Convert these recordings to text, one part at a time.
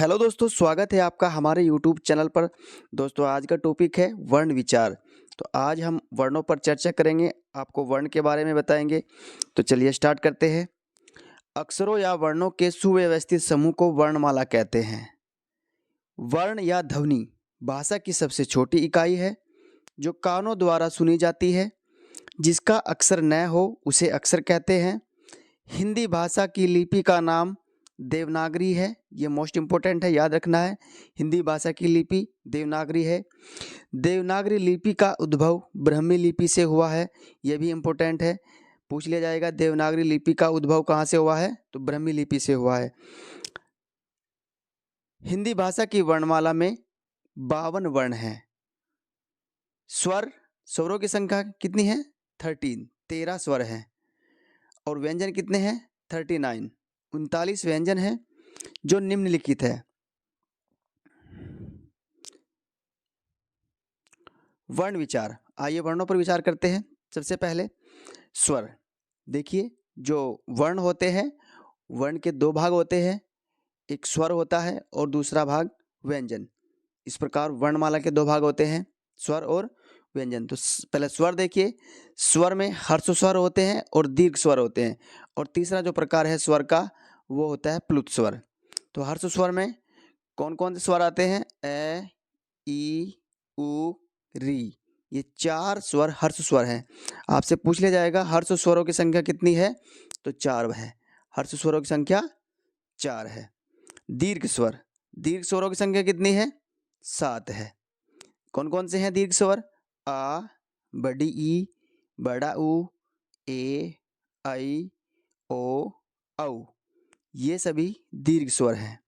Hello दोस्तों, स्वागत है आपका हमारे यूट्यूब चैनल पर। दोस्तों, आज का टॉपिक है वर्ण विचार। तो आज हम वर्णों पर चर्चा करेंगे, आपको वर्ण के बारे में बताएंगे। तो चलिए स्टार्ट करते हैं। अक्षरों या वर्णों के सुव्यवस्थित समूह को वर्णमाला कहते हैं। वर्ण या ध्वनि भाषा की सबसे छोटी इकाई है जो कानों द्वारा सुनी जाती है। जिसका अक्षर न हो उसे अक्षर कहते हैं। हिंदी भाषा की लिपि का नाम देवनागरी है। ये मोस्ट इम्पोर्टेंट है, याद रखना है। हिंदी भाषा की लिपि देवनागरी है। देवनागरी लिपि का उद्भव ब्राह्मी लिपि से हुआ है। यह भी इम्पोर्टेंट है, पूछ लिया जाएगा। देवनागरी लिपि का उद्भव कहाँ से हुआ है? तो ब्राह्मी लिपि से हुआ है। हिंदी भाषा की वर्णमाला में 52 वर्ण हैं। स्वरों की संख्या कितनी है? 13 स्वर हैं। और व्यंजन कितने हैं? 39 39 व्यंजन हैं जो निम्नलिखित है। वर्ण विचार, आइए वर्णों पर विचार करते हैं। सबसे पहले स्वर। देखिए, जो वर्ण होते हैं, वर्ण के दो भाग होते हैं, एक स्वर होता है और दूसरा भाग व्यंजन। इस प्रकार वर्णमाला के दो भाग होते हैं, स्वर और व्यंजन। तो पहले स्वर देखिए, स्वर में ह्रस्व स्वर होते हैं और दीर्घ स्वर होते हैं। और तीसरा जो प्रकार है स्वर का, वो होता है प्लुत स्वर। तो ह्रस्व स्वर में कौन कौन से स्वर आते हैं? ए, ई, उ, री। ये 4 स्वर ह्रस्व स्वर हैं। आपसे पूछ लिया जाएगा ह्रस्व स्वरों की संख्या कितनी है? तो 4 है। ह्रस्व स्वरों की संख्या 4 है। दीर्घ स्वर, दीर्घ स्वरों की संख्या कितनी है? 7 है। कौन कौन से हैं दीर्घ स्वर? आ, बड़ी ई, बड़ा ऊ, ए, ऐ, ओ, औ। ये सभी दीर्घ स्वर हैं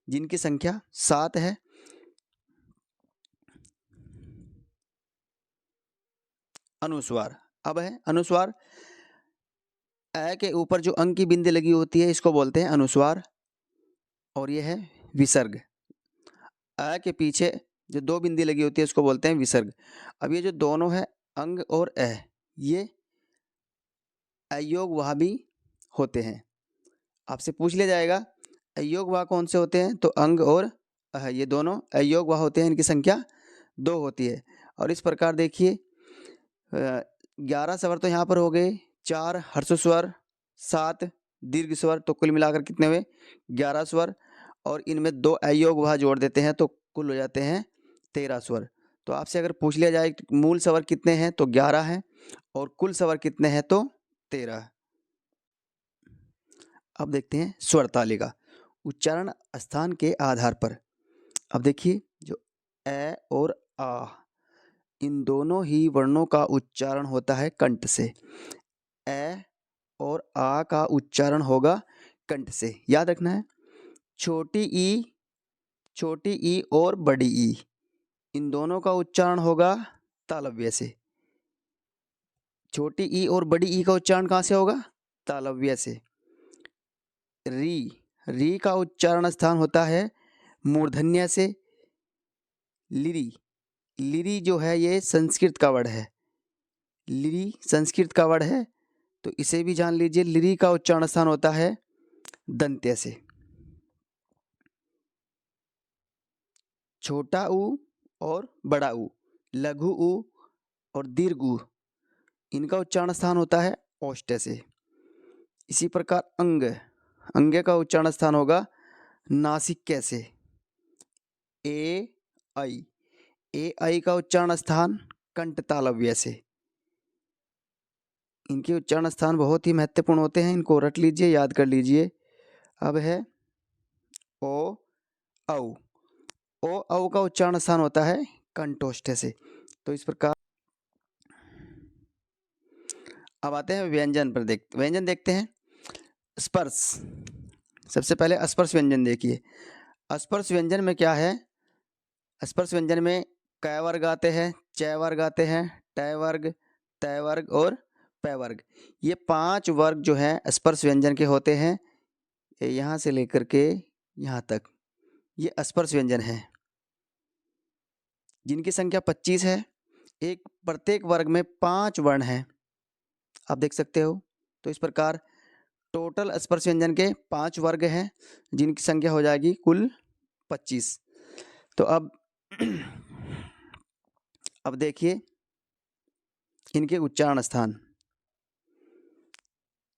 जिनकी संख्या 7 है। अनुस्वार, अब है अनुस्वार। अ के ऊपर जो अंक की बिंदी लगी होती है इसको बोलते हैं अनुस्वार। और यह है विसर्ग। अ के पीछे जो 2 बिंदी लगी होती है इसको बोलते हैं विसर्ग। अब ये जो दोनों है अंग और अ, ये अयोगवाही होते हैं। आपसे पूछ लिया जाएगा अयोगवाह कौन से होते हैं? तो अंग और अ, ये दोनों अयोगवाह होते हैं। इनकी संख्या 2 होती है। और इस प्रकार देखिए, 11 स्वर तो यहाँ पर हो गए, 4 ह्रस्व स्वर, 7 दीर्घ स्वर। तो कुल मिलाकर कितने हुए? 11 स्वर। और इनमें 2 अयोगवाह जोड़ देते हैं तो कुल हो जाते हैं 13 स्वर। तो आपसे अगर पूछ लिया जाए कि मूल स्वर कितने हैं? तो 11 हैं। और कुल स्वर कितने हैं? तो 13। अब देखते हैं स्वर तालिका, उच्चारण स्थान के आधार पर। अब देखिए, जो ए और आ, इन दोनों ही वर्णों का उच्चारण होता है कंठ से। ए और आ का उच्चारण होगा कंठ से, याद रखना है। छोटी ई और बड़ी ई, इन दोनों का उच्चारण होगा तालव्य से। छोटी ई और बड़ी ई का उच्चारण कहाँ से होगा? तालव्य से। री का उच्चारण स्थान होता है मूर्धन्य से। लिरी जो है ये संस्कृत का वर्ड है। लिरी संस्कृत का वर्ड है, तो इसे भी जान लीजिए। लिरी का उच्चारण स्थान होता है दंत्य से। छोटा ऊ और बड़ा ऊ, लघु ऊ और दीर्घ ऊ, इनका उच्चारण स्थान होता है ओष्ठ से। इसी प्रकार अंग का उच्चारण स्थान होगा नासिक्य से। ए ऐ का उच्चारण स्थान कंठ तालव्य से। इनके उच्चारण स्थान बहुत ही महत्वपूर्ण होते हैं, इनको रट लीजिए, याद कर लीजिए। अब है ओ औ का उच्चारण स्थान होता है कंठोष्ठ से। तो इस प्रकार अब आते हैं व्यंजन पर। व्यंजन देखते हैं। स्पर्श, सबसे पहले स्पर्श व्यंजन देखिए। स्पर्श व्यंजन में क्या है? स्पर्श व्यंजन में क वर्ग आते हैं, च वर्ग आते हैं, ट वर्ग, त वर्ग और प वर्ग। ये 5 वर्ग जो हैं स्पर्श व्यंजन के होते हैं। यहाँ से लेकर के यहाँ तक ये स्पर्श व्यंजन है जिनकी संख्या 25 है। एक प्रत्येक वर्ग में 5 वर्ण हैं, आप देख सकते हो। तो इस प्रकार टोटल स्पर्श व्यंजन के 5 वर्ग हैं जिनकी संख्या हो जाएगी कुल 25। तो अब देखिए इनके उच्चारण स्थान।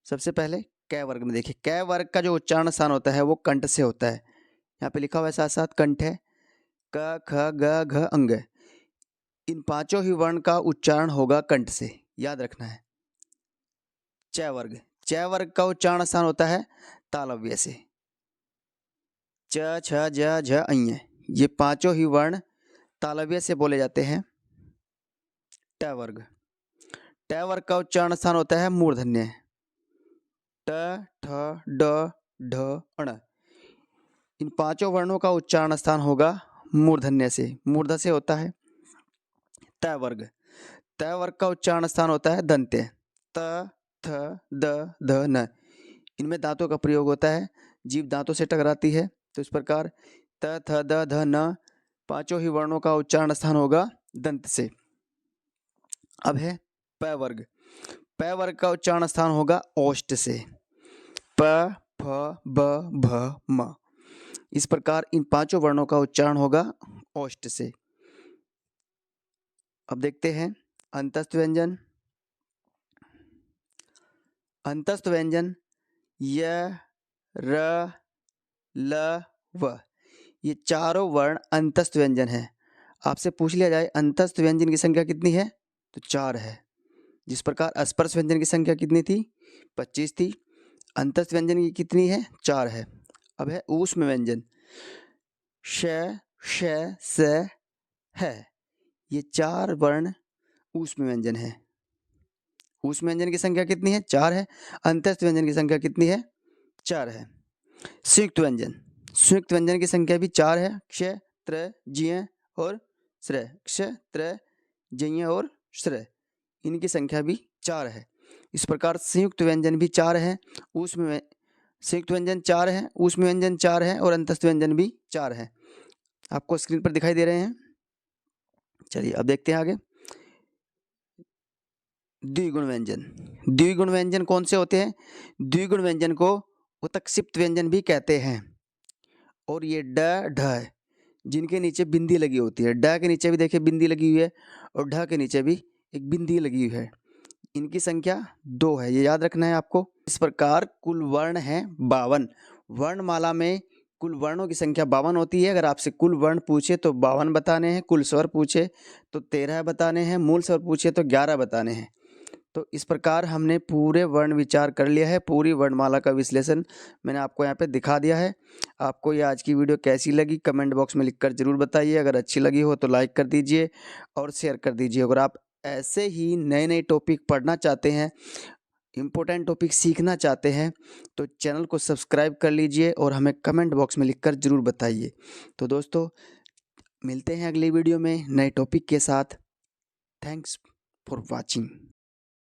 सबसे पहले कै वर्ग में देखिए, कै वर्ग का जो उच्चारण स्थान होता है वो कंठ से होता है। यहाँ पे लिखा हुआ है साथ साथ कंठ है, क ख ग घ अंग। इन पांचों ही वर्ण का उच्चारण होगा कंठ से, याद रखना है। च वर्ग, च वर्ग का उच्चारण स्थान होता है तालव्य से। च छ ज झ अञ, ये पांचों ही वर्ण तालव्य से बोले जाते हैं। ट वर्ग, ट वर्ग का उच्चारण स्थान होता है मूर्धन्य। ट ठ ड ढ अण, इन पांचों वर्णों का उच्चारण स्थान होगा मूर्धन्य से, मूर्ध से होता है। त वर्ग, त वर्ग का उच्चारण स्थान होता है दंत्य। त थ द ध न, इनमें दांतों का प्रयोग होता है, जीभ दांतों से टकराती है। तो इस प्रकार त थ द ध न पांचों ही वर्णों का उच्चारण स्थान होगा दंत से। अब है प वर्ग, प वर्ग का उच्चारण स्थान होगा ओष्ठ से। प फ ब भ म, इस प्रकार इन पांचों वर्णों का उच्चारण होगा ओष्ठ से। अब देखते हैं अंतस्थ व्यंजन। अंतस्थ व्यंजन य र ल व, ये चारों वर्ण अंतस्थ व्यंजन हैं। आपसे पूछ लिया जाए अंतस्थ व्यंजन की संख्या कितनी है, तो 4 है। जिस प्रकार स्पर्श व्यंजन की संख्या कितनी थी, 25 थी, अंतस्थ व्यंजन की कितनी है, 4 है। अब है ऊष्म व्यंजन, श श स है, ये 4 वर्ण ऊष्म व्यंजन है। ऊष्म व्यंजन की संख्या कितनी है, 4 है। अंतस्थ व्यंजन की संख्या कितनी है, 4 है। संयुक्त व्यंजन, संयुक्त व्यंजन की संख्या भी 4 है। क्ष त्र ज्य और श्र, क्ष त्र ज्य और श्र, इनकी संख्या भी 4 है। इस प्रकार संयुक्त व्यंजन भी 4 है, संयुक्त व्यंजन 4 है, ऊष्म व्यंजन 4 है और अंतस्थ व्यंजन भी 4 है। आपको स्क्रीन पर दिखाई दे रहे हैं। चलिए अब देखते हैं आगे। द्विगुण व्यंजन, द्विगुण व्यंजन कौन से होते हैं, द्विगुण व्यंजन को उत्क्षिप्त व्यंजन भी कहते हैं। और ये ड ढ है, जिनके नीचे बिंदी लगी होती है। ड के नीचे भी देखिए बिंदी लगी हुई है और ढ के नीचे भी एक बिंदी लगी हुई है। इनकी संख्या 2 है, ये याद रखना है आपको। इस प्रकार कुल वर्ण है 52। वर्णमाला में कुल वर्णों की संख्या 52 होती है। अगर आपसे कुल वर्ण पूछे तो 52 बताने हैं, कुल स्वर पूछे तो 13 बताने हैं, मूल स्वर पूछे तो 11 बताने हैं। तो इस प्रकार हमने पूरे वर्ण विचार कर लिया है, पूरी वर्णमाला का विश्लेषण मैंने आपको यहाँ पे दिखा दिया है। आपको ये आज की वीडियो कैसी लगी कमेंट बॉक्स में लिखकर ज़रूर बताइए। अगर अच्छी लगी हो तो लाइक कर दीजिए और शेयर कर दीजिए। अगर आप ऐसे ही नए नए टॉपिक पढ़ना चाहते हैं, इम्पोर्टेंट टॉपिक सीखना चाहते हैं, तो चैनल को सब्सक्राइब कर लीजिए और हमें कमेंट बॉक्स में लिखकर ज़रूर बताइए। तो दोस्तों मिलते हैं अगली वीडियो में नए टॉपिक के साथ। Thanks for watching.